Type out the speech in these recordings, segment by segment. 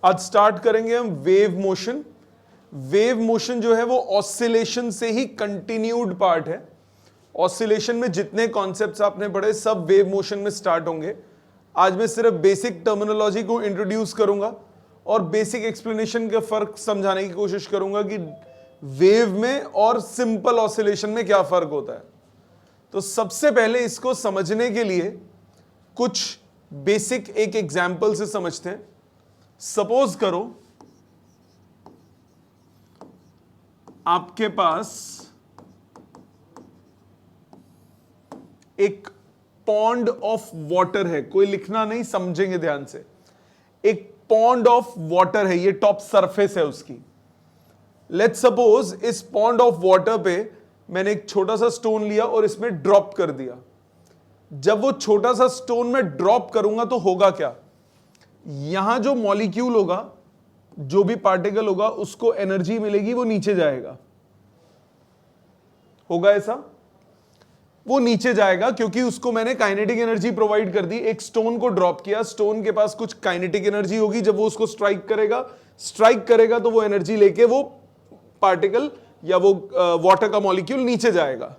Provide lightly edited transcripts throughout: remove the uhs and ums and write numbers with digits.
आज स्टार्ट करेंगे हम वेव मोशन। वेव मोशन जो है वो ऑसिलेशन से ही कंटिन्यूड पार्ट है। ऑसिलेशन में जितने कॉन्सेप्ट्स आपने पढ़े सब वेव मोशन में स्टार्ट होंगे। आज मैं सिर्फ बेसिक टर्मिनोलॉजी को इंट्रोड्यूस करूंगा और बेसिक एक्सप्लेनेशन का फर्क समझाने की कोशिश करूंगा कि वेव में और सिंपल ऑसिलेशन में क्या फर्क होता है। तो सबसे पहले इसको समझने के लिए कुछ बेसिक एक एग्जाम्पल से समझते हैं। सपोज करो आपके पास एक पॉन्ड ऑफ वाटर है, कोई लिखना नहीं, समझेंगे ध्यान से। एक पॉन्ड ऑफ वाटर है, ये टॉप सरफेस है उसकी। लेट्स सपोज इस पॉन्ड ऑफ वाटर पे मैंने एक छोटा सा स्टोन लिया और इसमें ड्रॉप कर दिया। जब वो छोटा सा स्टोन में ड्रॉप करूंगा तो होगा क्या, यहां जो मॉलिक्यूल होगा, जो भी पार्टिकल होगा, उसको एनर्जी मिलेगी, वो नीचे जाएगा। होगा ऐसा? वो नीचे जाएगा क्योंकि उसको मैंने काइनेटिक एनर्जी प्रोवाइड कर दी। एक स्टोन को ड्रॉप किया, स्टोन के पास कुछ काइनेटिक एनर्जी होगी। जब वो उसको स्ट्राइक करेगा तो वो एनर्जी लेके वो पार्टिकल या वो वाटर का मॉलिक्यूल नीचे जाएगा।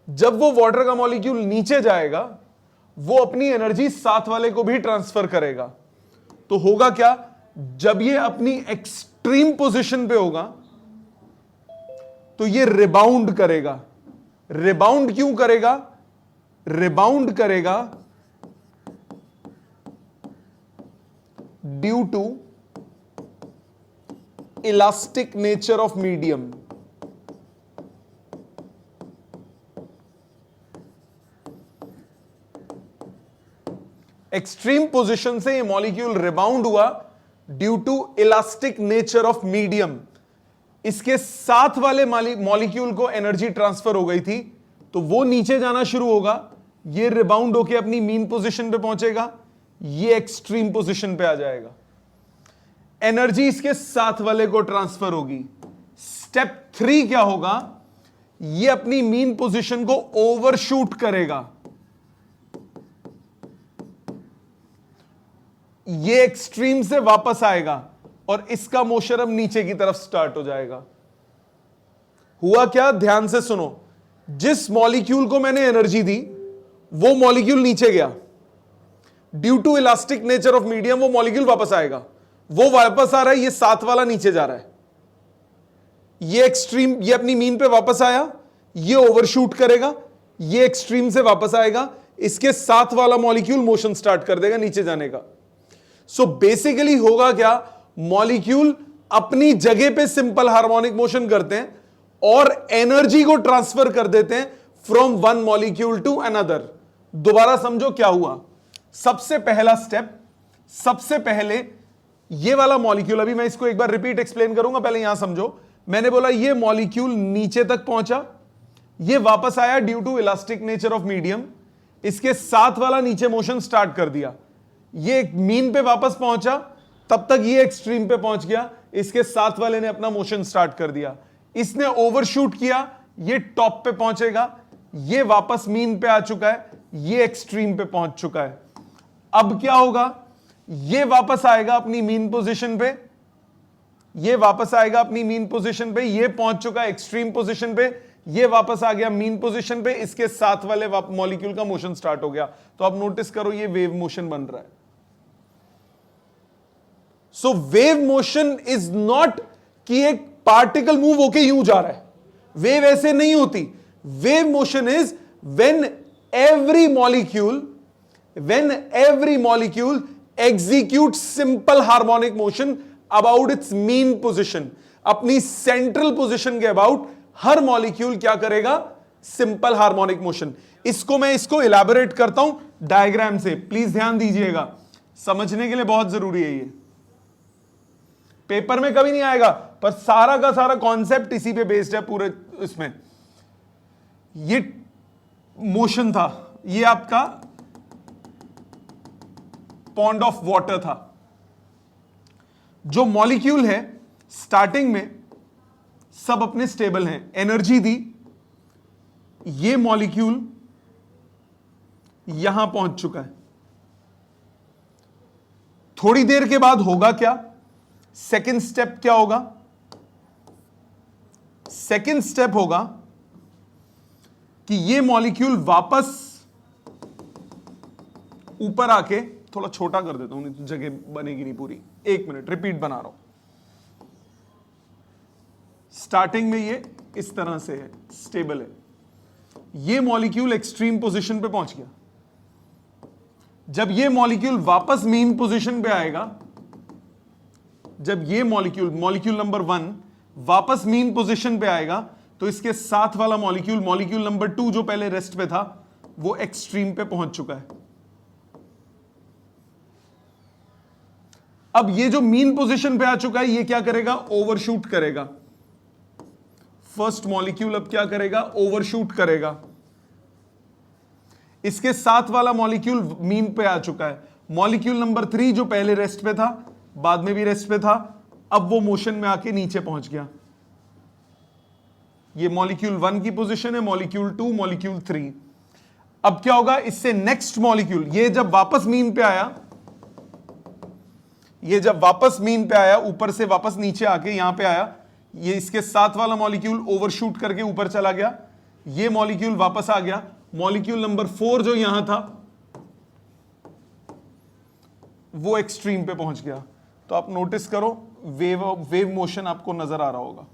जब वो वाटर का मॉलिक्यूल नीचे जाएगा, वो अपनी एनर्जी साथ वाले को भी ट्रांसफर करेगा। तो होगा क्या, जब ये अपनी एक्सट्रीम पोजीशन पे होगा तो ये रिबाउंड करेगा। रिबाउंड क्यों करेगा? रिबाउंड करेगा due to elastic nature of medium. Extreme position से ये मॉलिक्यूल रिबाउंड हुआ due to elastic nature of medium. इसके साथ वाले मॉलिक्यूल को एनर्जी ट्रांसफर हो गई थी, तो वो नीचे जाना शुरू होगा। ये रिबाउंड होके अपनी मीन पोजीशन पे पहुंचेगा, ये एक्सट्रीम पोजीशन पे आ जाएगा। एनर्जी इसके साथ वाले को ट्रांसफर होगी। स्टेप 3 क्या होगा, ये अपनी मीन पोजीशन को ओवरशूट करेगा। ये एक्सट्रीम से वापस आएगा और इसका मोशन अब नीचे की तरफ स्टार्ट हो जाएगा। हुआ क्या, ध्यान से सुनो। जिस मॉलिक्यूल को मैंने एनर्जी दी वो मॉलिक्यूल नीचे गया। Due to elastic nature of medium वो मॉलिक्यूल वापस आएगा। वो वापस आ रहा है, ये साथ वाला नीचे जा रहा है। ये एक्सट्रीम, ये अपनी मीन पे वापस आया, ये ओवरशूट करेगा, ये एक्सट्रीम से वापस आएगा, इसके साथ वाला मॉलिक्यूल मोशन स्टार्ट कर देगा नीचे जाने का। सो बेसिकली होगा क्या, मॉलिक्यूल अपनी जगह पे सिंपल हार्मोनिक मोशन करते हैं और एनर्जी को ट्रांसफर कर देते हैं from one molecule to another. दोबारा समझो क्या हुआ। सबसे पहला स्टेप, सबसे पहले ये वाला मॉलिक्यूल, अभी मैं इसको एक बार रिपीट एक्सप्लेन करूंगा, पहले यहां समझो। मैंने बोला ये मॉलिक्यूल नीचे तक पहुंचा, ये वापस आया due to elastic nature of medium, इसके साथ वाला नीचे मोशन स्टार्ट कर दिया। ये मीन पे वापस पहुंचा, तब तक ये एक्सट्रीम पे पहुंच गया, इसके साथ वाले ने अपना मोशन स्टार्ट कर दिया। इसने ओवरशूट किया, ये टॉप पे पहुंचेगा, ये वापस मीन पे आ चुका है, ये एक्सट्रीम पे पहुंच चुका है। अब क्या होगा, ये वापस आएगा अपनी मीन पोजीशन पे, ये वापस आएगा अपनी मीन पोजीशन पे, ये पहुंच चुका है एक्सट्रीम पोजीशन पे, ये वापस आ गया मीन पोजीशन पे, इसके साथ वाले मॉलिक्यूल का मोशन स्टार्ट हो गया। तो अब नोटिस करो ये वेव मोशन बन रहा है। सो वेव मोशन इज नॉट कि एक पार्टिकल मूव होके यूं जा रहा है। वेव ऐसे नहीं होती। Wave motion is when every molecule execute simple harmonic motion about it's mean position. अपनी सेंट्रल पोजीशन के अबाउट हर मॉलिक्यूल क्या करेगा, सिंपल हार्मोनिक मोशन। इसको इलैबोरेट करता हूं डायग्राम से, प्लीज ध्यान दीजिएगा, समझने के लिए बहुत जरूरी है। ये पेपर में कभी नहीं आएगा, पर सारा का सारा कॉन्सेप्ट इसी पे बेस्ड है पूरे। इसमें ये मोशन था, ये आपका पॉन्ड ऑफ वाटर था। जो मॉलिक्यूल है स्टार्टिंग में सब अपने स्टेबल हैं, एनर्जी दी, ये मॉलिक्यूल यहां पहुंच चुका है। थोड़ी देर के बाद होगा क्या, सेकेंड स्टेप क्या होगा? सेकेंड स्टेप होगा कि ये मॉलिक्यूल वापस ऊपर आके, थोड़ा छोटा कर देता हूं नहीं तो जगह बनेगी नहीं पूरी, 1 मिनट रिपीट बना रहा हूं। स्टार्टिंग में ये इस तरह से है, स्टेबल है, ये मॉलिक्यूल एक्सट्रीम पोजीशन पे पहुंच गया। जब ये मॉलिक्यूल वापस मीन पोजीशन पे आएगा, जब ये मॉलिक्यूल नंबर 1 वापस मीन पोजीशन पे आएगा, तो इसके साथ वाला मॉलिक्यूल नंबर 2 जो पहले रेस्ट पे था, वो एक्सट्रीम पे पहुंच चुका है। अब ये जो मीन पोजीशन पे आ चुका है, ये क्या करेगा? ओवरशूट करेगा। फर्स्ट मॉलिक्यूल अब क्या करेगा? ओवरशूट करेगा। इसके साथ वाला मॉलिक्यूल मीन पे आ चुका है। मॉलिक्यूल नंबर 3 जो पहले रेस्ट पे था, बाद में भी रेस्ट पे था, अब वो मोशन में आके नीचे पहुंच गया। ये मॉलिक्यूल 1 की पोजीशन है, मॉलिक्यूल 2, मॉलिक्यूल 3। अब क्या होगा? इससे नेक्स्ट मॉलिक्यूल, ये जब वापस मीन पे आया, ये जब वापस मीन पे आया, ऊपर से वापस नीचे आके यहां पे आया, ये इसके साथ वाला मॉलिक्यूल ओवरशूट करके ऊपर चला गया, ये मॉलिक्यूल वापस आ गया। मॉलिक्यूल नंबर 4 जो यहां था, वो एक्सट्रीम पे पहुंच गया। तो आप नोटिस करो, वेव मोशन आपको नजर आ रहा होगा।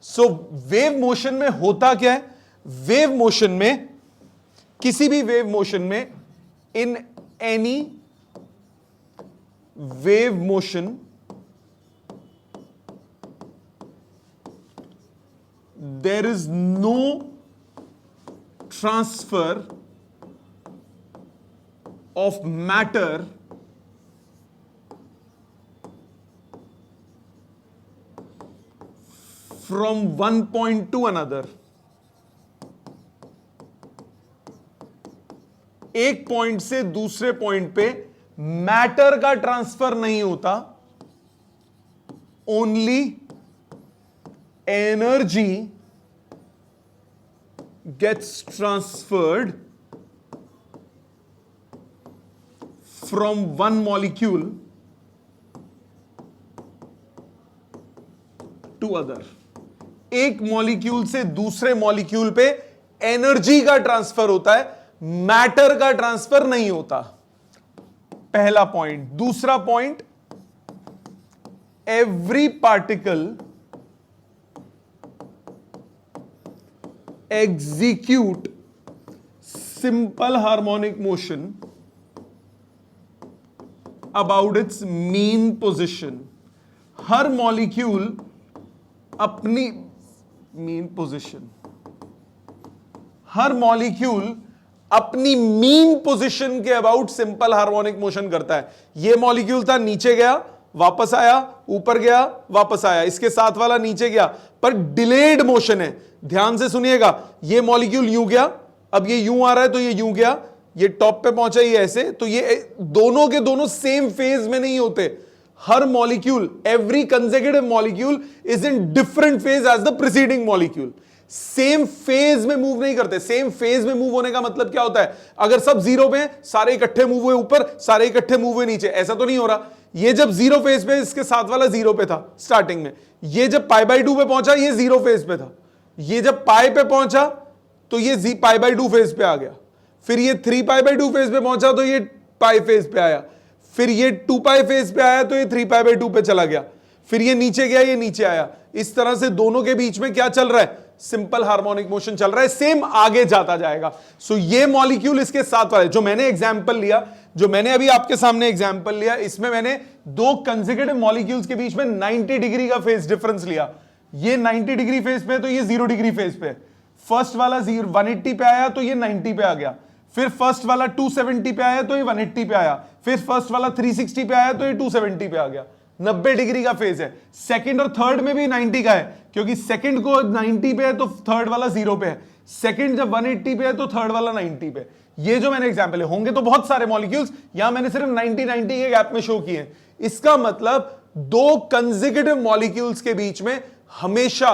सो वेव मोशन में होता क्या है? वेव मोशन में, किसी भी वेव मोशन में, इन any wave motion, there is no transfer of matter from one point to another. एक पॉइंट से दूसरे पॉइंट पे मैटर का ट्रांसफर नहीं होता, only energy gets transferred from one molecule to other. एक मॉलिक्यूल से दूसरे मॉलिक्यूल पे एनर्जी का ट्रांसफर होता है, मैटर का ट्रांसफर नहीं होता। पहला पॉइंट। दूसरा point, every particle execute simple harmonic motion about its mean position. Her molecule अपनी मीन पोजीशन, हर मॉलिक्यूल अपनी मीन पोजीशन के अबाउट सिंपल हार्मोनिक मोशन करता है। यह मॉलिक्यूल था, नीचे गया, वापस आया, ऊपर गया, वापस आया, इसके साथ वाला नीचे गया, पर डिलेड मोशन है। ध्यान से सुनिएगा, ये मॉलिक्यूल यूं गया, अब ये यूं आ रहा है तो ये यूं गया, ये टॉप पे पहुंचा, ये ऐसे, तो ये दोनों के दोनों सेम फेज में नहीं होते। हर molecule, every consecutive molecule is in different phase as the preceding molecule. Same phase में मूव नहीं करते। सेम फेज में मूव होने का मतलब क्या होता है? अगर सब जीरो पे हैं, सारे इकट्ठे मूव हुए ऊपर, सारे इकट्ठे मूव हुए नीचे, ऐसा तो नहीं हो रहा। ये जब जीरो फेज पे, इसके साथ वाला जीरो पे था स्टार्टिंग में, ये जब π/2 पे पहुंचा, ये जीरो फेज पे था। ये जब पाई पे पहुंचा तो ये π/2 फेज पे आ गया। फिर ये 3π/2 फेज पे पहुंचा तो ये पाई फेज पे आया। फिर ये 2π फेज पे आया तो ये 3π/2 पे चला गया। फिर ये नीचे गया, ये नीचे आया। इस तरह से दोनों के बीच में क्या चल रहा है? सिंपल हार्मोनिक मोशन चल रहा है। सेम आगे जाता जाएगा। सो ये मॉलिक्यूल इसके साथ वाले, जो मैंने एग्जांपल लिया, जो मैंने अभी आपके सामने एग्जांपल लिया, इसमें मैंने दो कंसेक्यूटिव मॉलिक्यूल्स के बीच में 90 डिग्री का फेज डिफरेंस लिया। ये 90 डिग्री फेज पे, तो ये 0 डिग्री फेज पे। फर्स्ट वाला 180 पे आया तो ये 90 पे आ गया। फिर फर्स्ट वाला 270 पे आया तो ये 180 पे आया। फिर फर्स्ट वाला 360 पे आया तो ये 270 पे आ गया। 90 डिग्री का फेज है। सेकंड और थर्ड में भी 90 का है, क्योंकि सेकंड को 90 पे है तो थर्ड वाला 0 पे है। सेकंड जब 180 पे है तो थर्ड वाला 90 पे। ये जो मैंने एग्जांपल है, होंगे तो बहुत सारे मॉलिक्यूल्स, यहां मैंने सिर्फ 90 के गैप में शो किए। इसका मतलब दो कंसेक्यूटिव मॉलिक्यूल्स के बीच में हमेशा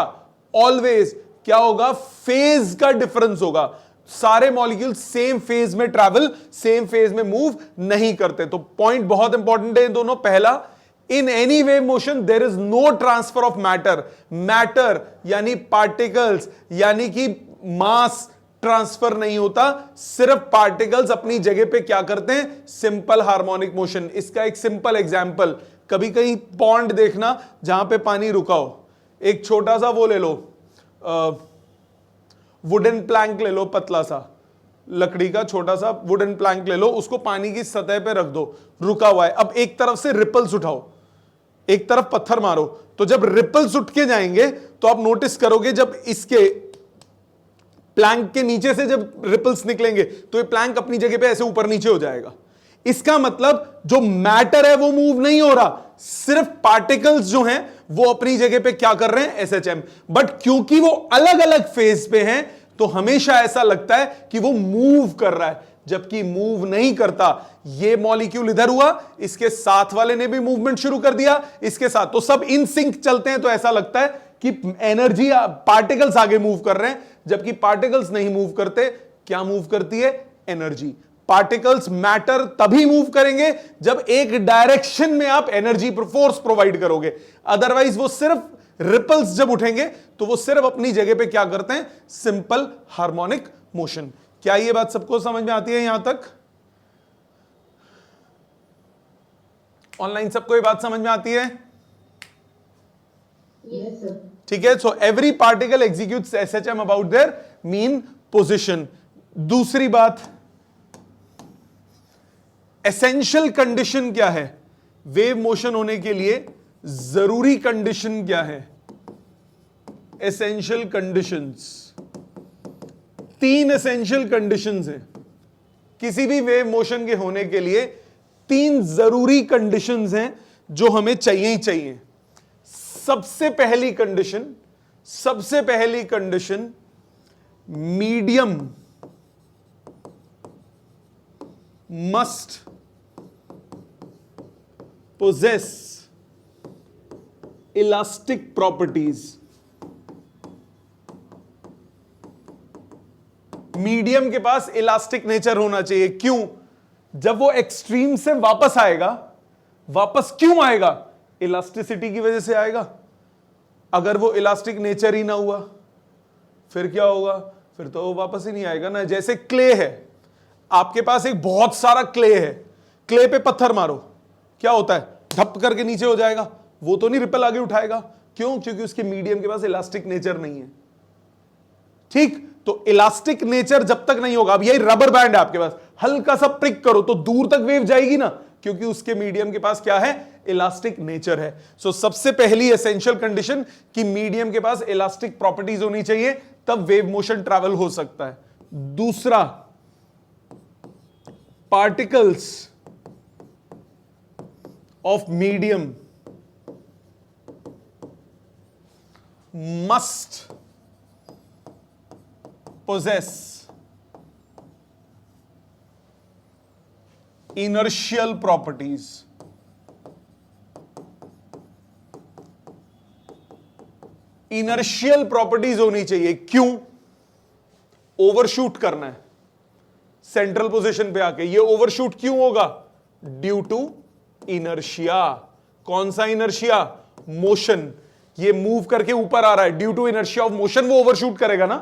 ऑलवेज क्या होगा? फेज का डिफरेंस होगा। सारे मॉलिक्यूल सेम फेज में ट्रैवल, सेम फेज में मूव नहीं करते। तो पॉइंट बहुत इंपॉर्टेंट है दोनों। पहला, in any wave motion there is no transfer of matter. Matter यानी पार्टिकल्स यानी कि मास ट्रांसफर नहीं होता, सिर्फ पार्टिकल्स अपनी जगह पे क्या करते हैं, सिंपल हार्मोनिक मोशन। इसका एक सिंपल एग्जांपल, कभी कहीं पॉन्ड देखना जहां पे पानी रुका हो, एक छोटा सा वो ले लो, वुडन प्लैंक ले लो, पतला सा लकड़ी का छोटा सा वुडन प्लैंक ले लो, उसको पानी की सतह पे रख दो, रुका हुआ है। अब एक तरफ से रिपल्स उठाओ, एक तरफ पत्थर मारो, तो जब रिपल्स उठ के जाएंगे तो आप नोटिस करोगे जब इसके प्लैंक के नीचे से जब रिपल्स निकलेंगे तो ये प्लैंक अपनी जगह पे ऐसे ऊपर नीचे हो जाएगा। इसका मतलब जो मैटर है वो मूव नहीं हो रहा, सिर्फ पार्टिकल्स जो हैं वो अपनी जगह पे क्या कर रहे हैं, एसएचएम। बट क्योंकि वो अलग अलग फेज पे हैं तो हमेशा ऐसा लगता है कि वो मूव कर रहा है, जबकि मूव नहीं करता। ये मॉलिक्यूल इधर हुआ, इसके साथ वाले ने भी मूवमेंट शुरू कर दिया, इसके साथ, तो सब इन सिंक चलते हैं, तो ऐसा लगता है कि एनर्जी, पार्टिकल्स आगे मूव कर रहे हैं, जबकि पार्टिकल्स नहीं मूव करते। क्या मूव करती है, एनर्जी। पार्टिकल्स, मैटर तभी मूव करेंगे जब एक डायरेक्शन में आप एनर्जी फोर्स प्रोवाइड करोगे, अदरवाइज वो सिर्फ रिपल्स जब उठेंगे तो वो सिर्फ अपनी जगह पे क्या करते हैं, सिंपल हार्मोनिक मोशन। क्या ये बात सबको समझ में आती है यहां तक? ऑनलाइन सबको ये बात समझ में आती है? Yes, sir. ठीक है। So every particle executes SHM about their mean position. दूसरी बात, एसेंशियल कंडीशन क्या है वेव मोशन होने के लिए, जरूरी कंडीशन क्या है? एसेंशियल कंडीशंस, 3 एसेंशियल कंडीशंस हैं किसी भी वेव मोशन के होने के लिए। 3 जरूरी कंडीशंस हैं जो हमें चाहिए ही चाहिए। सबसे पहली condition, medium must possess elastic properties. Medium के पास इलास्टिक नेचर होना चाहिए। क्यों? जब वो एक्सट्रीम से वापस आएगा, वापस क्यों आएगा? इलास्टिसिटी की वजह से आएगा। अगर वो इलास्टिक नेचर ही ना हुआ फिर क्या होगा? फिर तो वो वापस ही नहीं आएगा ना। जैसे क्ले है, आपके पास एक बहुत सारा क्ले है, क्ले पे पत्थर मारो, क्या होता है? धप करके नीचे हो जाएगा, वो तो नहीं रिपल आगे उठाएगा। क्यों? क्योंकि उसके मीडियम के पास इलास्टिक नेचर नहीं है। ठीक, तो इलास्टिक नेचर जब तक नहीं होगा, अब यही रबर बैंड है आपके पास, हल्का सा प्रिक करो तो दूर तक वेव जाएगी ना, क्योंकि उसके मीडियम के पास क्या है? इलास्टिक नेचर है। सो सबसे पहली एसेंशियल कंडीशन कि मीडियम के पास इलास्टिक प्रॉपर्टीज होनी चाहिए, तब वेव मोशन ट्रैवल हो सकता है। दूसरा, particles of medium must possess inertial properties। Inertial properties होनी चाहिए। क्यों? ओवरशूट करना है सेंट्रल पोजीशन पे आके। ये ओवरशूट क्यों होगा? Due to inertia. कौन सा इनर्शिया? मोशन। ये मूव करके ऊपर आ रहा है, due to inertia of motion वो ओवरशूट करेगा ना,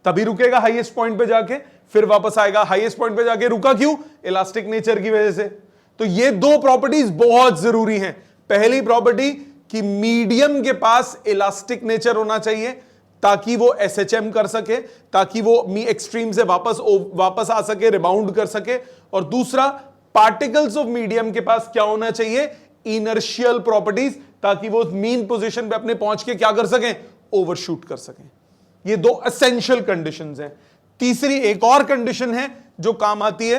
तभी रुकेगा हाईएस्ट पॉइंट पे जाके, फिर वापस आएगा। हाईएस्ट पॉइंट पे जाके रुका क्यों? इलास्टिक नेचर की वजह से। तो ये 2 प्रॉपर्टीज बहुत जरूरी हैं। पहली प्रॉपर्टी कि मीडियम के पास इलास्टिक नेचर होना चाहिए ताकि वो एसएचएम कर सके, ताकि वो एक्सट्रीम से वापस आ सके, रिबाउंड कर सके। और दूसरा, पार्टिकल्स ऑफ मीडियम के पास क्या होना चाहिए? इनर्शियल प्रॉपर्टीज, ताकि वो मीन पोजीशन पे अपने पहुंच के क्या कर सकें? ओवरशूट कर सकें। ये 2 एसेंशियल कंडीशंस हैं। तीसरी एक और कंडीशन है जो काम आती है।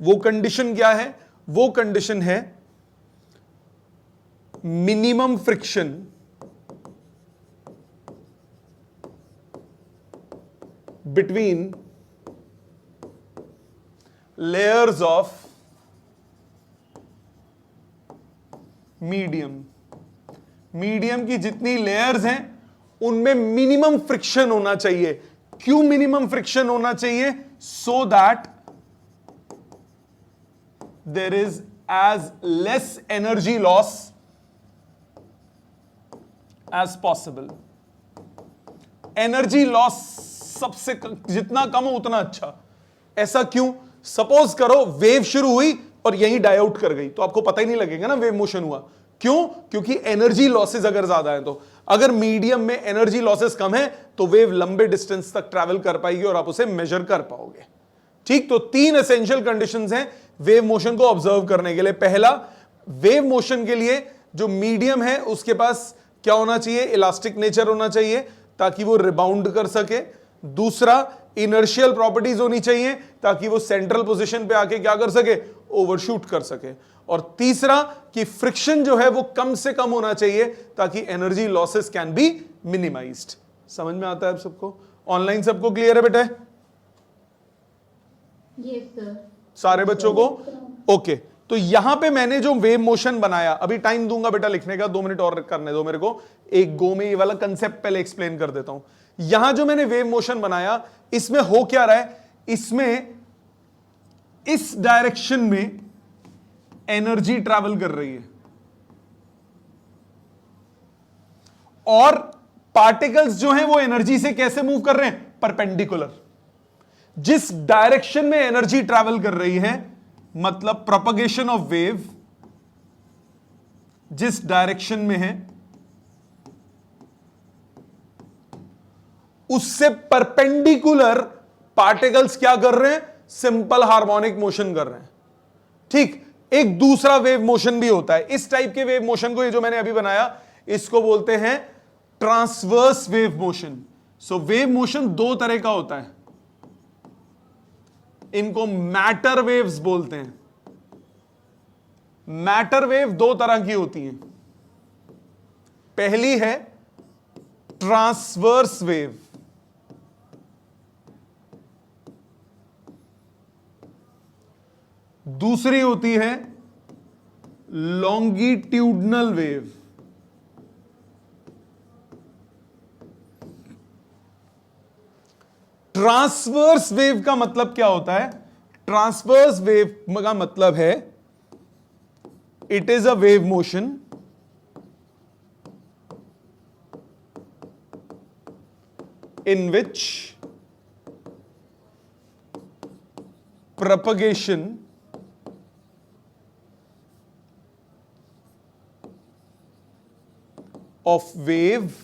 वो कंडीशन क्या है? वो कंडीशन है minimum friction between layers of medium. Medium की जितनी लेयर्स हैं उनमें मिनिमम फ्रिक्शन होना चाहिए। क्यों मिनिमम फ्रिक्शन होना चाहिए? So that there is as less energy loss as possible. Energy loss सबसे जितना कम हो उतना अच्छा। ऐसा क्यों? सपोज करो वेव शुरू हुई और यहीं डाई आउट कर गई, तो आपको पता ही नहीं लगेगा ना वेव मोशन हुआ। क्यों? क्योंकि एनर्जी लॉसेस अगर ज्यादा है, तो अगर मीडियम में एनर्जी लॉसेस कम है तो वेव लंबे डिस्टेंस तक ट्रैवल कर पाएगी और आप उसे मेजर कर पाओगे। ठीक, तो 3 एसेंशियल कंडीशंस हैं वेव मोशन को ऑब्जर्व करने के लिए। पहला, वेव मोशन के लिए जो मीडियम है उसके पास क्या होना चाहिए? इलास्टिक नेचर होना चाहिए ताकि वो रिबाउंड कर सके। दूसरा, इनर्शियल प्रॉपर्टीज होनी चाहिए ताकि वो सेंट्रल पोजीशन पे आके क्या कर सके? ओवरशूट कर सके। और तीसरा कि फ्रिक्शन जो है वो कम से कम होना चाहिए ताकि energy losses can be minimised. समझ में आता है आप सबको? ऑनलाइन सबको क्लियर है बेटा? Yes sir. सारे बच्चों को ओके। तो यहां पे मैंने जो वेव मोशन बनाया, अभी टाइम दूंगा बेटा लिखने का, 2 मिनट और करने दो मेरे को। एक गो में ये वाला कंसेप्ट पहले एक्सप्लेन कर देता हूं। यहां जो मैंने वेव मोशन बनाया, इसमें हो क्या रहा है? इसमें इस डायरेक्शन में एनर्जी ट्रैवल कर रही है और पार्टिकल्स जो हैं वो एनर्जी से कैसे मूव कर रहे हैं? परपेंडिकुलर। जिस डायरेक्शन में एनर्जी ट्रैवल कर रही है, मतलब प्रोपगेशन ऑफ वेव जिस डायरेक्शन में है उससे परपेंडिकुलर पार्टिकल्स क्या कर रहे हैं? सिंपल हार्मोनिक मोशन कर रहे हैं। ठीक, एक दूसरा वेव मोशन भी होता है। इस टाइप के वेव मोशन को, ये जो मैंने अभी बनाया, इसको बोलते हैं ट्रांसवर्स वेव मोशन। सो वेव मोशन 2 तरह का होता है, इनको मैटर वेव्स बोलते हैं। मैटर वेव 2 तरह की होती हैं। पहली है ट्रांसवर्स वेव, दूसरी होती है लॉन्गिट्यूडनल वेव। ट्रांसवर्स वेव का मतलब क्या होता है? ट्रांसवर्स वेव का मतलब है it is a wave motion in which propagation of wave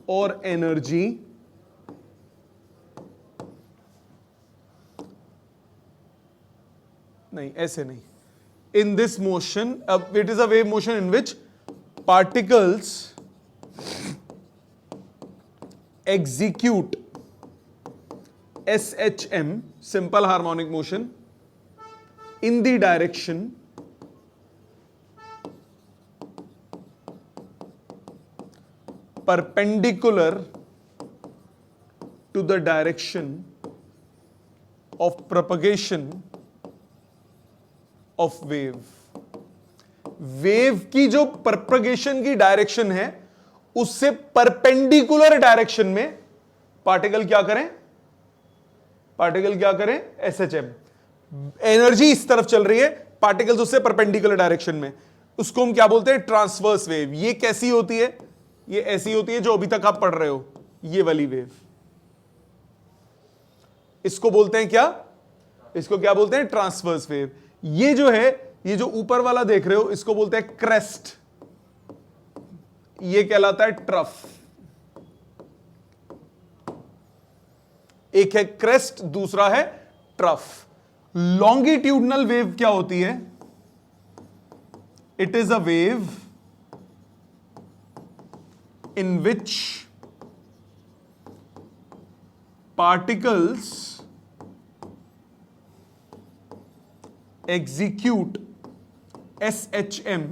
or energy नहीं, ऐसे नहीं, in this motion it is a wave motion in which particles execute SHM, simple harmonic motion, in the direction perpendicular to the direction of propagation of wave. Wave की जो propagation की direction है उससे perpendicular direction में particle क्या करें? Particle क्या करें? SHM। एनर्जी इस तरफ चल रही है, पार्टिकल्स उससे परपेंडिकुलर डायरेक्शन में, उसको हम क्या बोलते हैं? Transverse wave. ये कैसी होती है? ये ऐसी होती है जो अभी तक आप पढ़ रहे हो, ये वाली वेव। इसको बोलते हैं क्या? इसको क्या बोलते हैं? Transverse wave. ये जो है, ये जो ऊपर वाला देख रहे हो, इसको बोलते हैं क्रेस्ट, ये कहलाता है ट्रफ। एक है क्रेस्ट, दूसरा है ट्रफ। लॉन्गिट्यूडनल वेव क्या होती है? It is a wave in which particles execute SHM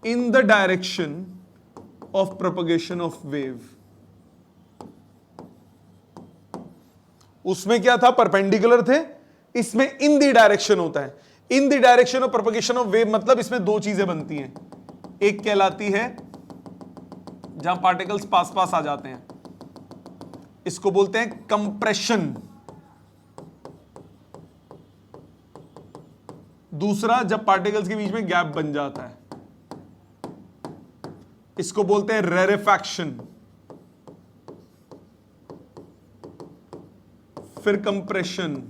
in the direction of propagation of wave. उसमें क्या था? परपेंडिकुलर थे, इसमें इन दी डायरेक्शन होता है। In the direction of propagation of wave मतलब इसमें 2 चीजें बनती हैं। एक कहलाती है जहां पार्टिकल्स पास पास आ जाते हैं, इसको बोलते हैं कंप्रेशन। दूसरा, जब पार्टिकल्स के बीच में गैप बन जाता है, इसको बोलते हैं रेरेफैक्शन। फिर कंप्रेशन,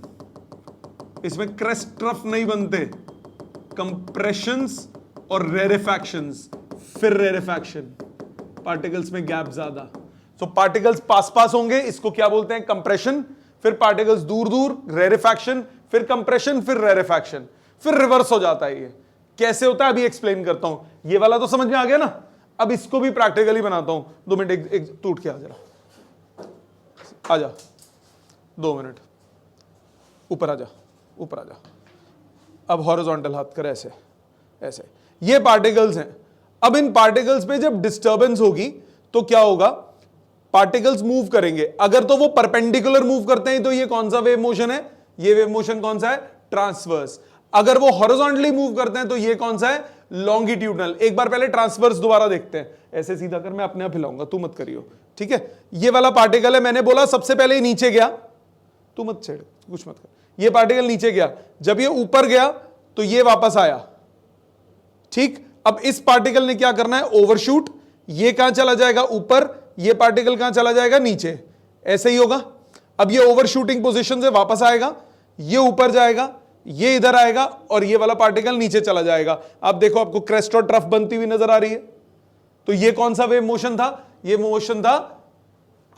इसमें क्रेस्ट ट्रफ नहीं बनते, कंप्रेशंस और रेरेफैक्शंस, फिर रेरेफैक्शन, पार्टिकल्स में गैप ज्यादा। सो पार्टिकल्स पास पास होंगे, इसको क्या बोलते हैं, कंप्रेशन। फिर पार्टिकल्स दूर दूर, रेरेफैक्शन, फिर कंप्रेशन, फिर रेरेफैक्शन, फिर रिवर्स हो जाता है। ये कैसे होता है अभी एक्सप्लेन करता हूं। ये वाला तो समझ में आ गया ना, अब इसको भी प्रैक्टिकली बनाता हूं। 2 मिनट, एक टूट के आ जरा, आजा 2 मिनट, ऊपर आजा, ऊपर आजा। अब हॉरिजॉन्टल हाथ कर, ऐसे ऐसे। ये पार्टिकल्स हैं। अब इन पार्टिकल्स पे जब डिस्टर्बेंस होगी तो क्या होगा, पार्टिकल्स मूव करेंगे। अगर तो वो परपेंडिकुलर मूव करते हैं तो ये कौन सा वेव मोशन है, ये वेव मोशन कौन सा है, ट्रांसवर्स। अगर वो हॉरिजॉन्टली मूव करते हैं तो ये कौन सा है, लॉन्गिट्यूडनल। एक बार पहले ट्रांसवर्स दोबारा देखते हैं। ऐसे सीधा कर, मैं अपने आप हिलाऊंगा, तू मत करियो, ठीक है। ये वाला पार्टिकल है, मैंने बोला सबसे पहले नीचे गया, तू मत छेड़, कुछ मत कर। ये पार्टिकल नीचे गया, जब ये ऊपर गया तो ये वापस आया, ठीक। अब इस पार्टिकल ने क्या करना है, ओवरशूट। ये कहां चला जाएगा, ऊपर। ये पार्टिकल कहां चला जाएगा, नीचे। ऐसे ही होगा। अब ये ओवरशूटिंग पोजीशन से वापस आएगा, ये ऊपर जाएगा, ये इधर आएगा, और ये वाला पार्टिकल नीचे चला जाएगा। आप देखो, आपको क्रेस्ट और ट्रफ बनती हुई नजर आ रही है। तो ये कौन सा वेव मोशन था, ये मोशन था,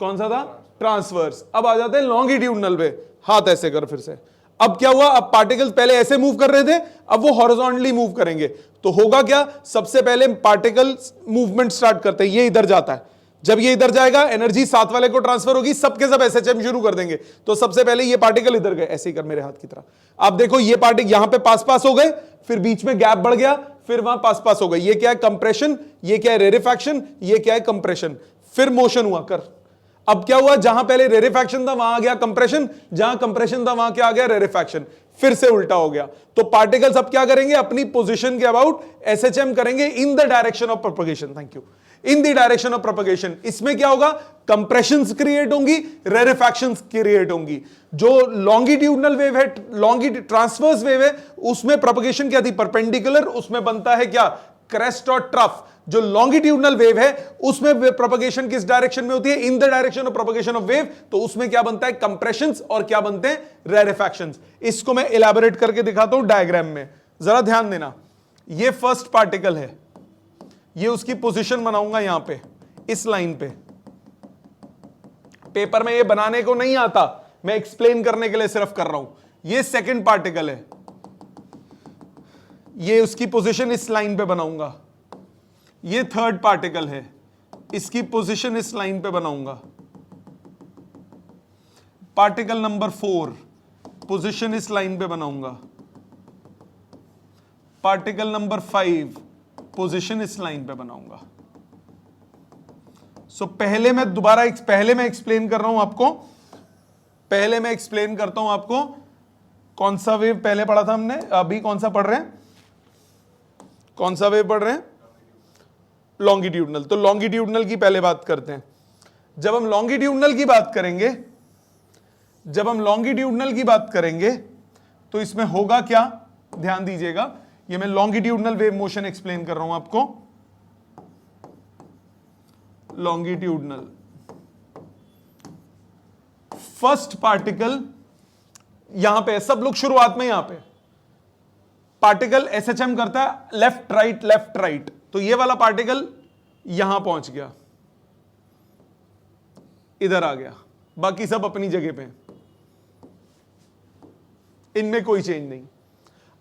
कौन सा था, ट्रांसवर्स। अब आ जाते हैं लॉन्गिट्यूडनल वे। हाथ ऐसे कर फिर से। अब क्या हुआ, अब पार्टिकल्स पहले ऐसे मूव कर रहे थे, अब वो हॉरिजॉन्टली मूव करेंगे। तो होगा क्या, सबसे पहले पार्टिकल्स मूवमेंट स्टार्ट करते हैं, ये इधर जाता है। जब ये इधर जाएगा, एनर्जी साथ वाले को ट्रांसफर होगी, सबके सब एसएचएम शुरू कर देंगे। तो सबसे पहले ये पार्टिकल इधर गए, ऐसे ही कर मेरे हाथ की तरह। आप देखो, ये पार्टिकल यहां पे पास पास हो गए, फिर बीच में गैप बढ़ गया, फिर वहां पास पास हो गए। ये क्या है, कंप्रेशन, ये क्या है, रेरेफैक्शन, ये क्या है, कंप्रेशन। फिर मोशन हुआ, कर। अब क्या हुआ, जहां पहले रेरेफैक्शन था वहां आ गया कंप्रेशन, जहां कंप्रेशन था वहां क्या आ गया, रेरेफैक्शन। फिर से उल्टा हो गया। तो पार्टिकल्स अब क्या करेंगे, अपनी पोजीशन के अबाउट एसएचएम करेंगे इन the direction of propagation. Thank you, in the direction of propagation. इसमें क्या होगा, कंप्रेशंस क्रिएट होंगी, रेरेफैक्शंस क्रिएट होंगी। जो लॉन्गिट्यूडनल वेव है, ट्रांसवर्स वेव है, उसमें प्रोपगेशन क्या थी, परपेंडिकुलर। उसमें बनता है क्या, क्रेस्ट और ट्रफ। जो लॉन्गिट्यूडनल वेव है उसमें प्रोपगेशन किस डायरेक्शन में होती है, इन the direction of propagation of wave. तो उसमें क्या बनता है, कंप्रेशंस, और क्या बनते हैं, रेरेफैक्शंस। इसको मैं इलैबोरेट करके दिखाता हूं डायग्राम में, जरा ध्यान देना। ये फर्स्ट पार्टिकल है, ये उसकी पोजीशन बनाऊंगा यहां पे, इस लाइन पे। पेपर में ये बनाने को नहीं आता, मैं एक्सप्लेन करने के लिए सिर्फ कर रहा हूं। ये सेकंड पार्टिकल है, ये उसकी पोजीशन इस लाइन पे बनाऊंगा। ये थर्ड पार्टिकल है, इसकी पोजीशन इस लाइन पे बनाऊंगा। पार्टिकल नंबर 4, पोजीशन इस लाइन पे बनाऊंगा। पार्टिकल नंबर 5, पोजीशन इस लाइन पे बनाऊंगा। सो पहले मैं एक्सप्लेन कर रहा हूं आपको, पहले मैं एक्सप्लेन करता हूं आपको। कौन सा वेव पहले पढ़ा था हमने, अभी कौन सा पढ़ रहे हैं, कौन सा वेव पढ़ रहे हैं, लॉन्गिट्यूडनल। तो लॉन्गिट्यूडनल की पहले बात करते हैं। जब हम लॉन्गिट्यूडनल की बात करेंगे, तो इसमें होगा क्या, ध्यान दीजिएगा। ये मैं लॉन्गिट्यूडनल वेव मोशन एक्सप्लेन कर रहा हूं आपको। लॉन्गिट्यूडनल, फर्स्ट पार्टिकल यहां पे, सब लोग शुरुआत में यहां पे पार्टिकल एसएचएम करता है लेफ्ट राइट लेफ्ट राइट। तो ये वाला पार्टिकल यहां पहुंच गया, इधर आ गया, बाकी सब अपनी जगह पे, इनमें कोई चेंज नहीं।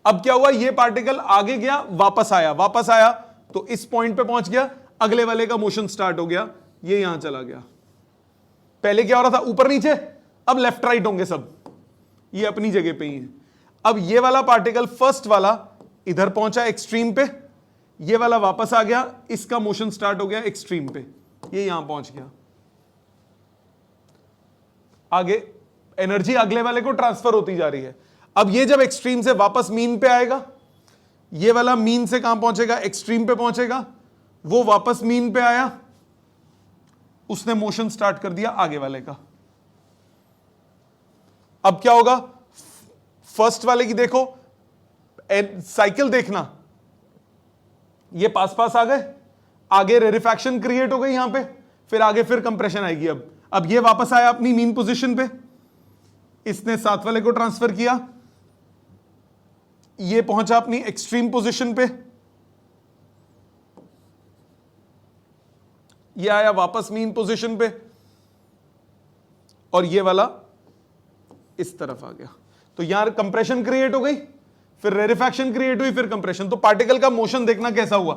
अब क्या हुआ, ये पार्टिकल आगे गया, वापस आया, तो इस पॉइंट पे पहुंच गया, अगले वाले का मोशन स्टार्ट हो गया, ये यहां चला गया। पहले क्या हो रहा था, ऊपर नीचे, अब लेफ्ट राइट होंगे सब, ये अपनी जगह पे ही है। अब ये वाला पार्टिकल फर्स्ट वाला इधर पहुंचा एक्सट्रीम पे, ये वाला वापस आ गया, इसका मोशन स्टार्ट हो गया एक्सट्रीम पे, ये यहां पहुंच गया। आगे एनर्जी अगले वाले को ट्रांसफर होती जा रही है। अब ये जब एक्सट्रीम से वापस मीन पे आएगा, ये वाला मीन से कहां पहुंचेगा, एक्सट्रीम पे पहुंचेगा, वो वापस मीन पे आया, उसने मोशन स्टार्ट कर दिया आगे वाले का। अब क्या होगा, फर्स्ट वाले की देखो साइकिल देखना, ये पास पास आ गए, आगे रेरिफैक्शन क्रिएट हो गई यहां पे, फिर आगे फिर कंप्रेशन आएगी। अब ये वापस आया अपनी मीन पोजीशन पे, इसने साथ वाले को ट्रांसफर किया, ये पहुंचा अपनी एक्सट्रीम पोजीशन पे, ये आया वापस मीन पोजीशन पे, और ये वाला इस तरफ आ गया। तो यहां कंप्रेशन क्रिएट हो गई, फिर रेरिफैक्शन क्रिएट हुई, फिर कंप्रेशन। तो पार्टिकल का मोशन देखना कैसा हुआ,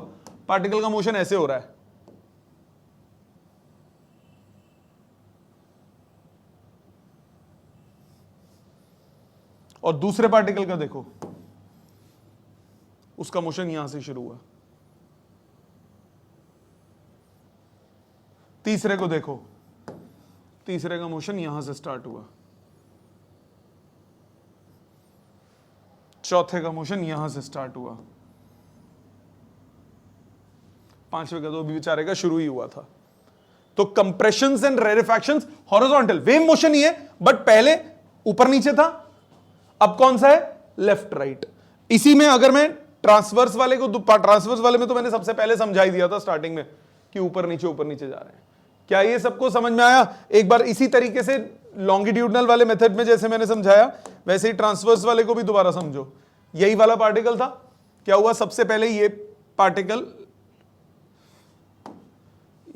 पार्टिकल का मोशन ऐसे हो रहा है। और दूसरे पार्टिकल का देखो, उसका मोशन यहां से शुरू हुआ। तीसरे को देखो, तीसरे का मोशन यहां से स्टार्ट हुआ, चौथे का मोशन यहां से स्टार्ट हुआ, पांचवे का तो अभी बेचारे का शुरू ही हुआ था। तो compressions and rarefactions horizontal wave motion ही है, बट पहले ऊपर नीचे था, अब कौन सा है, लेफ्ट राइट। इसी में अगर मैं ट्रांसवर्स वाले को, ट्रांसवर्स वाले में तो मैंने सबसे पहले समझा ही दिया था स्टार्टिंग में कि ऊपर नीचे जा रहे हैं। क्या ये सबको समझ में आया? एक बार इसी तरीके से लॉन्गिट्यूडनल वाले मेथड में जैसे मैंने समझाया वैसे ही ट्रांसवर्स वाले को भी दोबारा समझो। यही वाला पार्टिकल था, क्या हुआ, सबसे पहले ये पार्टिकल,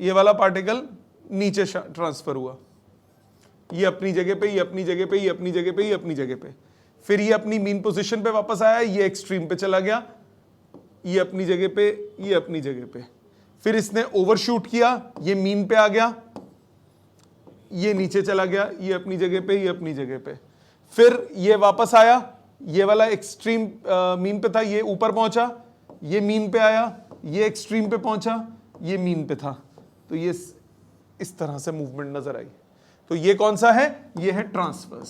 ये वाला पार्टिकल नीचे ट्रांसफर हुआ, ये अपनी जगह पे, ये अपनी जगह पे, ये अपनी जगह पे, ये अपनी जगह पे, फिर ये अपनी मीन पोजीशन पे वापस आया, ये एक्सट्रीम पे चला गया, ये अपनी जगह पे, ये अपनी जगह पे, फिर इसने ओवरशूट किया, ये मीन पे आ गया, ये नीचे चला गया, ये अपनी जगह पे, ये अपनी जगह पे, फिर ये वापस आया, ये वाला एक्सट्रीम मीन पे था, ये ऊपर पहुंचा, ये मीन पे आया, ये एक्सट्रीम पे पहुंचा, ये मीन पे था। तो ये इस तरह से मूवमेंट नजर आई। तो ये कौन सा है, ये है ट्रांसवर्स।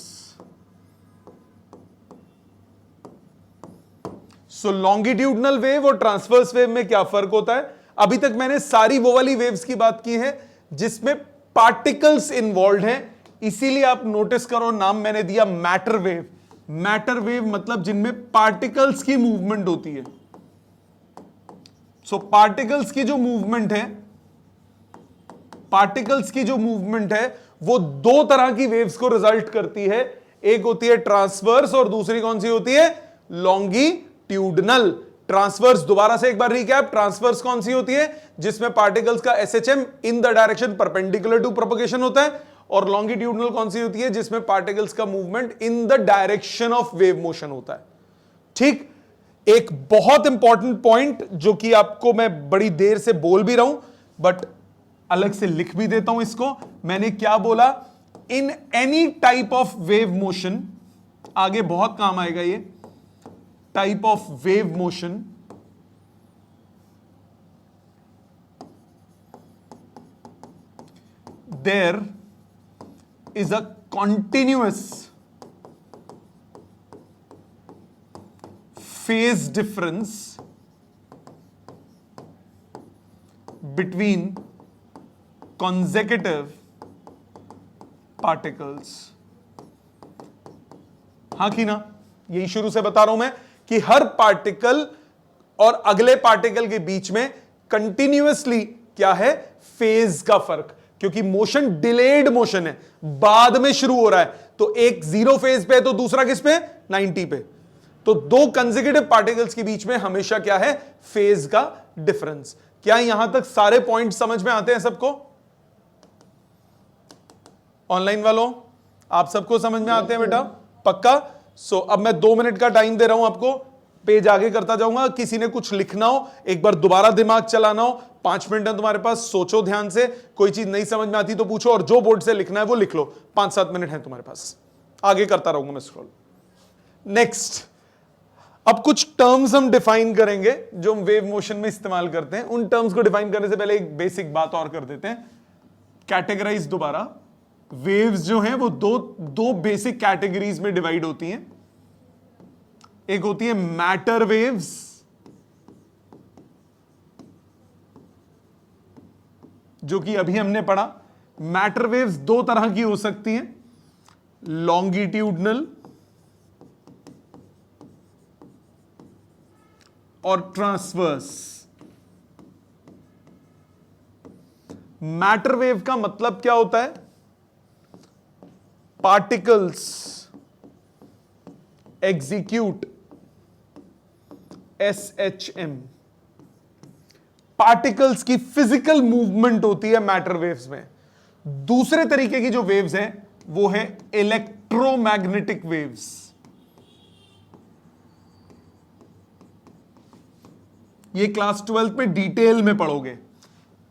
सो लॉन्गिट्यूडनल वेव और ट्रांसवर्स वेव में क्या फर्क होता है? अभी तक मैंने सारी वो वाली वेव्स की बात की है जिसमें पार्टिकल्स इन्वॉल्व हैं, इसीलिए आप नोटिस करो नाम मैंने दिया मैटर वेव। मैटर वेव मतलब जिनमें पार्टिकल्स की मूवमेंट होती है। सो पार्टिकल्स की जो मूवमेंट है, पार्टिकल्स की जो मूवमेंट है वो दो तरह की वेव्स को रिजल्ट करती है, एक होती है ट्रांसवर्स और दूसरी कौन सी होती है, लॉन्गिट्यूडनल। ट्रांसवर्स, दोबारा से एक बार रिकैप, ट्रांसवर्स कौन सी होती है, जिसमें पार्टिकल्स का SHM in the direction perpendicular to propagation होता है, और लॉन्गिट्यूडनल कौन सी होती है, जिसमें पार्टिकल्स का movement in the direction of wave motion होता है। ठीक, एक बहुत इंपॉर्टेंट पॉइंट जो कि आपको मैं बड़ी देर से बोल भी रहा हूं बट अलग से लिख भी देता हूं इसको। मैंने क्या बोला, in any type of wave motion, आगे बहुत काम आएगा ये, type of wave motion there is a continuous phase difference between consecutive particles। हाँ कि ना, यही शुरू से बता रहा हूं मैं कि हर पार्टिकल और अगले पार्टिकल के बीच में कंटिन्यूअसली क्या है, फेज का फर्क, क्योंकि मोशन डिलेड मोशन है, बाद में शुरू हो रहा है। तो एक 0 फेज पे है तो दूसरा किस पे, 90 पे। तो दो कंसेक्यूटिव पार्टिकल्स के बीच में हमेशा क्या है, फेज का डिफरेंस। क्या यहां तक सारे पॉइंट समझ में आते हैं सबको? ऑनलाइन वालों, आप सबको समझ में आते हैं बेटा, पक्का? सो अब मैं 2 मिनट का टाइम दे रहा हूं आपको, पेज आगे करता जाऊंगा। किसी ने कुछ लिखना हो, एक बार दोबारा दिमाग चलाना हो, 5 मिनट है तुम्हारे पास, सोचो ध्यान से, कोई चीज नहीं समझ में आती तो पूछो, और जो बोर्ड से लिखना है वो लिख लो। 5-7 मिनट है तुम्हारे पास, आगे करता रहूंगा मैं स्क्रॉल। नेक्स्ट, अब कुछ टर्म्स हम डिफाइन करेंगे जो हम वेव मोशन में इस्तेमाल करते हैं। उन टर्म्स को डिफाइन करने से पहले एक बेसिक बात और कर देते हैं, कैटेगराइज दोबारा। वेव्स जो हैं वो दो बेसिक कैटेगरीज में डिवाइड होती हैं। एक होती है मैटर वेव्स, जो कि अभी हमने पढ़ा, मैटर वेव्स दो तरह की हो सकती हैं, लॉन्गिट्यूडनल और ट्रांसवर्स। मैटर वेव का मतलब क्या होता है? पार्टिकल्स एग्जीक्यूट SHM, पार्टिकल्स की फिजिकल मूवमेंट होती है मैटर वेव्स में। दूसरे तरीके की जो वेव्स हैं वो है इलेक्ट्रोमैग्नेटिक वेव्स। ये क्लास 12th में डिटेल में पढ़ोगे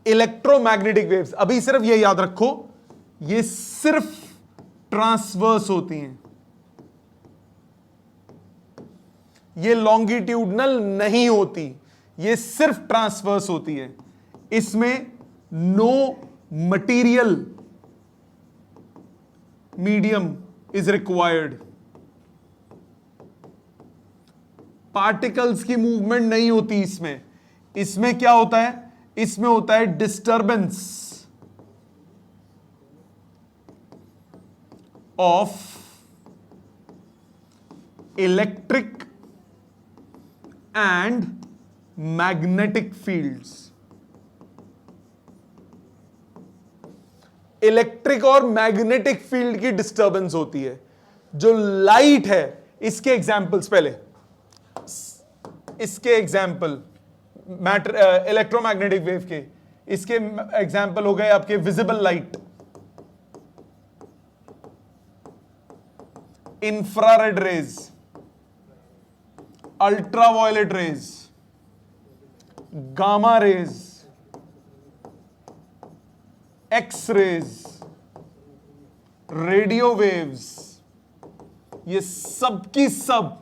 इलेक्ट्रोमैग्नेटिक वेव्स। अभी सिर्फ ये याद रखो, ये सिर्फ ट्रांसवर्स होती हैं, ये लॉन्गिट्यूडनल नहीं होती, ये सिर्फ ट्रांसवर्स होती है। इसमें no material medium is required, particles की मूवमेंट नहीं होती इसमें। इसमें क्या होता है? इसमें होता है disturbance of electric and magnetic fields. Electric और मैग्नेटिक फील्ड की डिस्टर्बेंस होती है। जो लाइट है, इसके एग्जाम्पल्स पहले, इसके एग्जाम्पल मैटर इलेक्ट्रोमैग्नेटिक वेव के, इसके एग्जाम्पल हो गए आपके visible light, infrared rays, ultraviolet rays, gamma rays, X rays, radio waves, ये सब की सब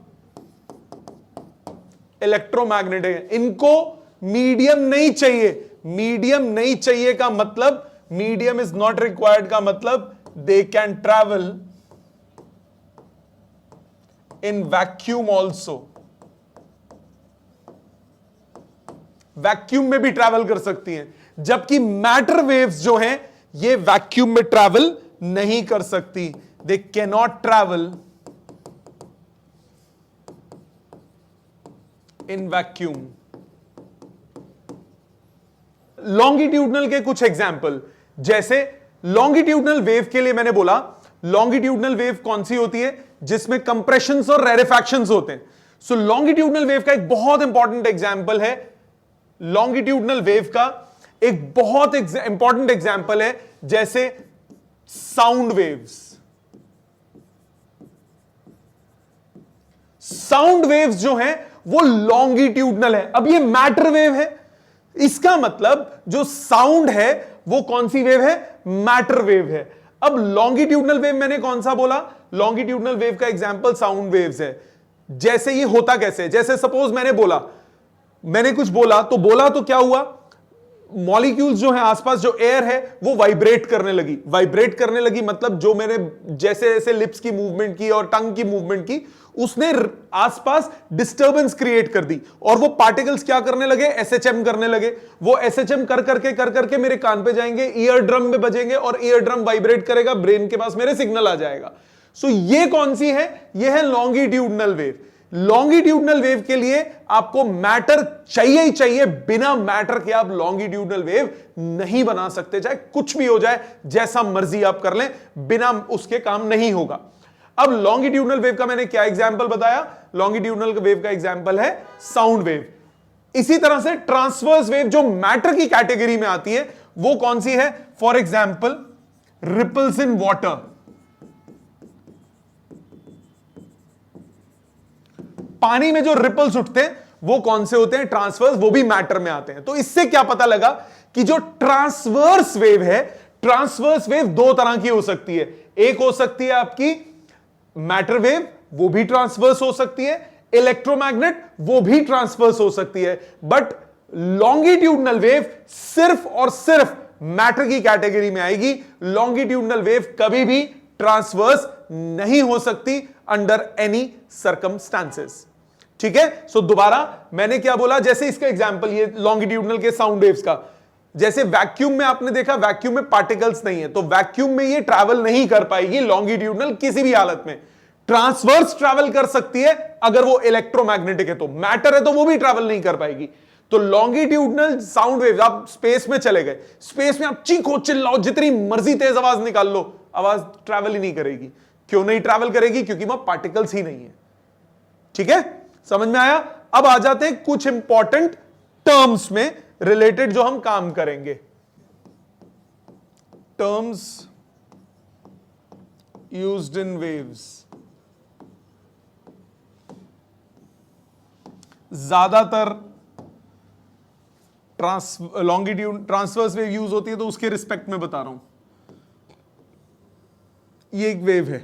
इलेक्ट्रोमैग्नेटिक है। इनको मीडियम नहीं चाहिए। मीडियम नहीं चाहिए का मतलब, मीडियम इज नॉट रिक्वायर्ड का मतलब, they can travel in vacuum also. Vacuum में भी ट्रैवल कर सकती हैं, जबकि मैटर वेव्स जो हैं ये वैक्यूम में ट्रैवल नहीं कर सकती। They can not travel in vacuum. Longitudinal के कुछ एग्जाम्पल, जैसे लॉन्गिट्यूडनल वेव के लिए मैंने बोला, लॉन्गिट्यूडनल वेव कौन सी होती है? जिसमें कंप्रेशंस और रेरेफैक्शंस होते हैं। सो लॉन्गिट्यूडनल वेव का एक बहुत इंपॉर्टेंट एग्जाम्पल है, लॉन्गिट्यूडनल वेव का एक बहुत इंपॉर्टेंट एग्जाम्पल है जैसे साउंड वेव्स। साउंड वेव्स जो हैं वो लॉन्गिट्यूडनल है। अब ये मैटर वेव है, इसका मतलब जो साउंड है वो कौन सी वेव है? मैटर वेव है। अब लॉन्गिट्यूडनल वेव मैंने कौन सा बोला? लॉन्गिट्यूडनल वेव का एग्जांपल साउंड वेव्स है। जैसे ये होता कैसे? जैसे सपोज मैंने कुछ बोला तो क्या हुआ? मॉलिक्यूल्स जो है आसपास, जो एयर है वो वाइब्रेट करने लगी। वाइब्रेट करने लगी मतलब जो मैंने जैसे जैसे लिप्स की मूवमेंट की और टंग की मूवमेंट की, उसने आसपास डिस्टरबेंस क्रिएट कर दी, और वो पार्टिकल्स क्या करने लगे? SHM करने लगे। वो SHM कर करके मेरे कान पे जाएंगे, ईयर ड्रम में बजेंगे, और ईयर ड्रम वाइब्रेट करेगा, ब्रेन के पास मेरे सिग्नल आ जाएगा। सो ये कौन सी है? ये है लॉन्गिट्यूडनल वेव। लॉन्गिट्यूडनल वेव के लिए आपको मैटर चाहिए ही चाहिए। बिना मैटर के आप लॉन्गिट्यूडनल वेव नहीं बना सकते, चाहे कुछ भी हो जाए, जैसा मर्जी आप कर लें, बिना उसके काम नहीं होगा। अब लॉन्गिट्यूडनल वेव का मैंने क्या एग्जांपल बताया? लॉन्गिट्यूडनल वेव का एग्जांपल है साउंड वेव। इसी तरह से ट्रांसवर्स वेव जो मैटर की कैटेगरी में आती है वो कौन सी है? For example ripples in water. पानी में जो रिपल्स उठते हैं वो कौन से होते हैं? ट्रांसवर्स, वो भी मैटर में आते हैं। तो इससे क्या पता लगा कि जो ट्रांसवर्स वेव है, ट्रांसवर्स वेव दो तरह की हो सकती है। एक हो सकती है आपकी मैटर वेव, वो भी ट्रांसवर्स हो सकती है। इलेक्ट्रोमैग्नेट, वो भी ट्रांसवर्स हो सकती है। बट लॉन्गिट्यूडनल वेव सिर्फ और सिर्फ मैटर की कैटेगरी में आएगी। लॉन्गिट्यूडनल वेव कभी भी ट्रांसवर्स नहीं हो सकती अंडर एनी सर्कमस्टांसेस। ठीक है? सो दोबारा मैंने क्या बोला? जैसे इसका एग्जांपल, ये लॉन्गिट्यूडनल के साउंड वेव्स का, जैसे वैक्यूम में आपने देखा, वैक्यूम में पार्टिकल्स नहीं है, तो वैक्यूम में ये ट्रैवल नहीं कर पाएगी लॉन्गिट्यूडनल किसी भी हालत में। ट्रांसवर्स ट्रैवल कर सकती है अगर वो इलेक्ट्रोमैग्नेटिक है, तो मैटर है तो वो भी ट्रैवल नहीं कर पाएगी। तो लॉन्गिट्यूडनल साउंड वेव्स, आप स्पेस में चले गए, स्पेस में आप चीखो चिल्लाओ, जितनी मर्जी तेज आवाज निकाल लो, आवाज ट्रैवल ही नहीं करेगी। क्यों नहीं ट्रैवल करेगी? क्योंकि वहां पार्टिकल्स ही नहीं है। ठीक है, समझ में आया? अब आ जाते हैं कुछ इंपॉर्टेंट टर्म्स में रिलेटेड जो हम काम करेंगे। Terms used in waves. ज्यादातर लॉन्गिट्यूड ट्रांसवर्स वेव यूज होती है, तो उसके रिस्पेक्ट में बता रहा हूं। ये एक वेव है।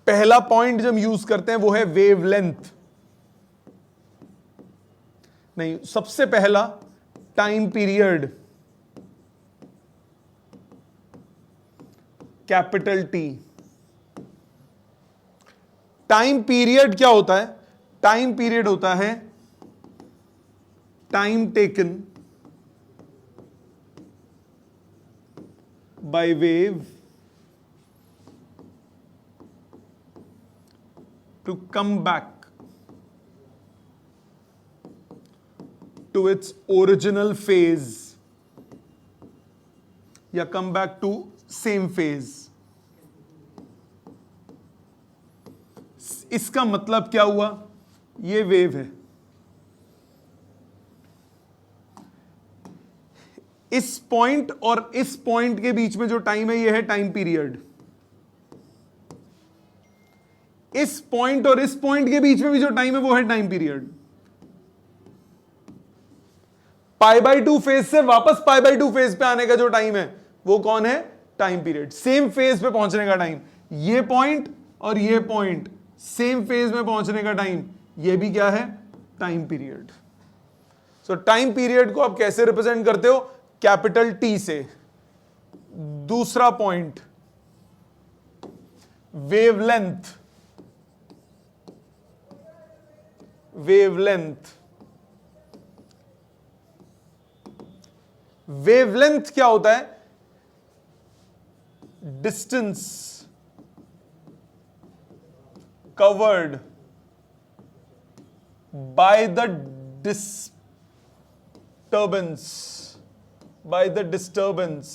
पहला पॉइंट जब यूज करते हैं वो है वेवलेंथ। नहीं, सबसे पहला time period, capital T. Time period क्या होता है? टाइम पीरियड होता है time taken by wave to come back to its original phase या come back to same phase। इसका मतलब क्या हुआ? ये वेव है, इस पॉइंट और इस पॉइंट के बीच में जो टाइम है ये है टाइम पीरियड। इस पॉइंट और इस पॉइंट के बीच में भी जो टाइम है वो है टाइम पीरियड। π/2 फेज से वापस π/2 फेज पे आने का जो टाइम है वो कौन है? Time period. सेम फेज पे पहुंचने का टाइम, ये पॉइंट और ये पॉइंट सेम फेज में पहुंचने का टाइम, ये भी क्या है? Time period. सो टाइम पीरियड को आप कैसे रिप्रेजेंट करते हो? कैपिटल टी से। दूसरा पॉइंट, वेवलेंथ। वेवलेंथ, वेवलेंथ क्या होता है? Distance covered by the disturbance